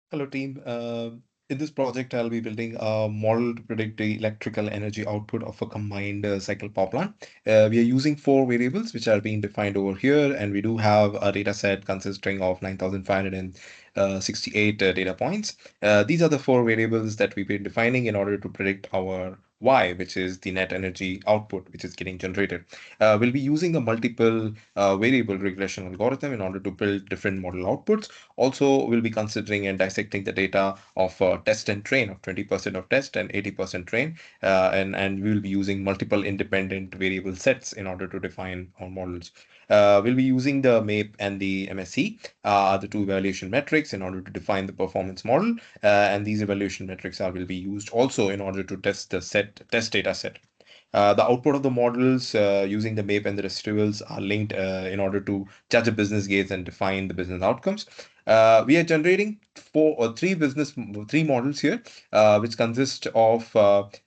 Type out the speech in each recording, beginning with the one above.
Hello, team. In this project, I'll be building a model to predict the electrical energy output of a combined cycle power plant. We are using four variables, which are being defined over here, and we do have a data set consisting of 9,568 data points. These are the four variables that we've been defining in order to predict our Y, which is the net energy output, which is getting generated. We'll be using a multiple variable regression algorithm in order to build different model outputs. Also, we'll be considering and dissecting the data of test and train of 20% of test and 80% train. And we'll be using multiple independent variable sets in order to define our models. We'll be using the MAPE and the MSE, the two evaluation metrics, in order to define the performance model. And these evaluation metrics will be used also in order to test the test data set. The output of the models using the MAPE and the residuals are linked in order to judge a business case and define the business outcomes. We are generating three models here, which consist of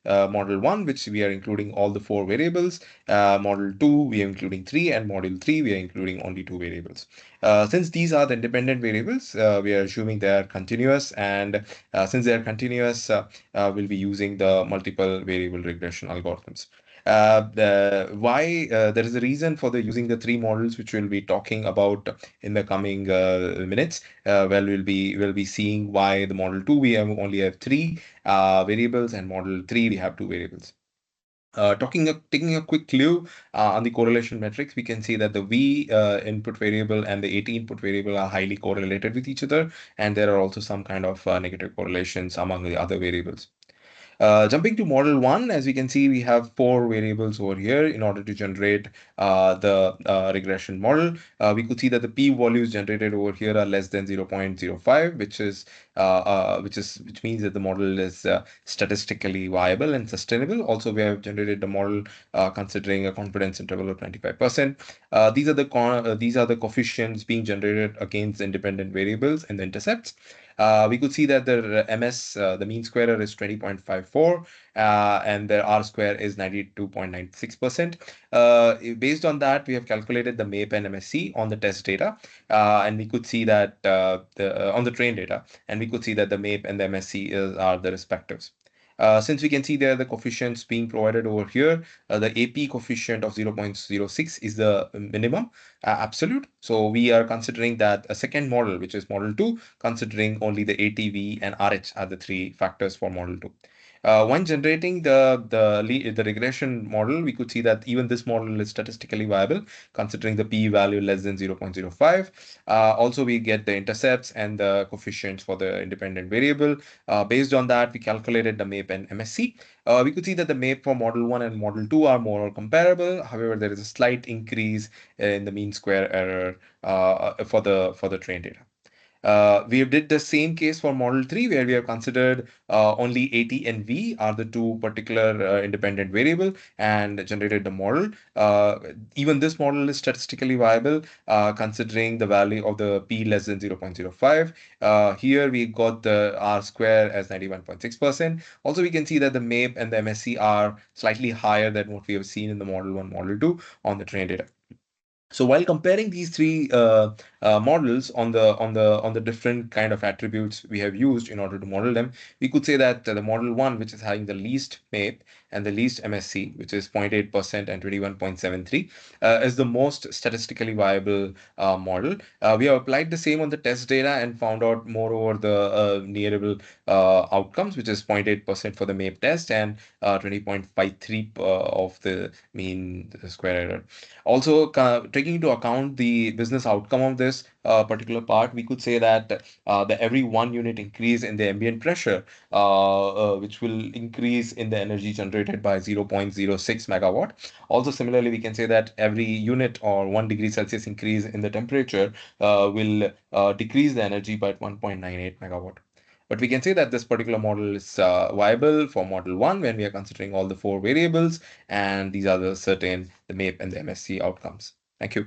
model one, which we are including all the four variables. Model two, we are including three, and model three, we are including only two variables. Since these are the independent variables, we are assuming they are continuous, and since they are continuous, we'll be using the multiple variable regression algorithms. Why there is a reason for the using the three models, which we'll be talking about in the coming minutes. Well, we'll be seeing why the model two we only have three variables, and model three we have two variables. Taking a quick clue on the correlation metrics, we can see that the V input variable and the AT input variable are highly correlated with each other, and there are also some kind of negative correlations among the other variables. Jumping to model one, as we can see, we have four variables over here in order to generate the regression model. We could see that the p-values generated over here are less than 0.05, which means that the model is statistically viable and sustainable. Also, we have generated the model considering a confidence interval of 95%. These are the coefficients being generated against independent variables and the intercepts. We could see that the MS, the mean square error is 20.54, and the R square is 92.96%. Based on that, we have calculated the MAPE and MSC on the test data, and we could see that on the train data, and we could see that the MAPE and the MSC are the respectives. Since we can see there the coefficients being provided over here, the AP coefficient of 0.06 is the minimum absolute. So we are considering that a second model, which is model 2, considering only the ATV and RH are the three factors for model 2. When generating the regression model, we could see that even this model is statistically viable, considering the p-value less than 0.05. Also, we get the intercepts and the coefficients for the independent variable. Based on that, we calculated the MAPE and MSC. We could see that the MAPE for model 1 and model 2 are more comparable. However, there is a slight increase in the mean square error for the train data. We did the same case for Model 3, where we have considered only AT and V are the two particular independent variable and generated the model. Even this model is statistically viable, considering the value of the P less than 0.05. Here we got the R square as 91.6%. Also, we can see that the MAPE and the MSC are slightly higher than what we have seen in the Model 1, Model 2 on the train data. So while comparing these three models on the different kind of attributes we have used in order to model them, we could say that the model one, which is having the least MAPE and the least MSC, which is 0.8% and 21.73, is the most statistically viable model. We have applied the same on the test data and found out moreover the nearable outcomes, which is 0.8% for the MAPE test and 20.53 of the mean square error. Also, taking into account the business outcome of this particular part, we could say that the every 1 unit increase in the ambient pressure, which will increase in the energy generated by 0.06 megawatt. Also, similarly, we can say that every unit or 1 degree Celsius increase in the temperature will decrease the energy by 1.98 megawatt. But we can say that this particular model is viable for model 1 when we are considering all the four variables, and these are the certain, the MAPE and the MSC outcomes. Thank you.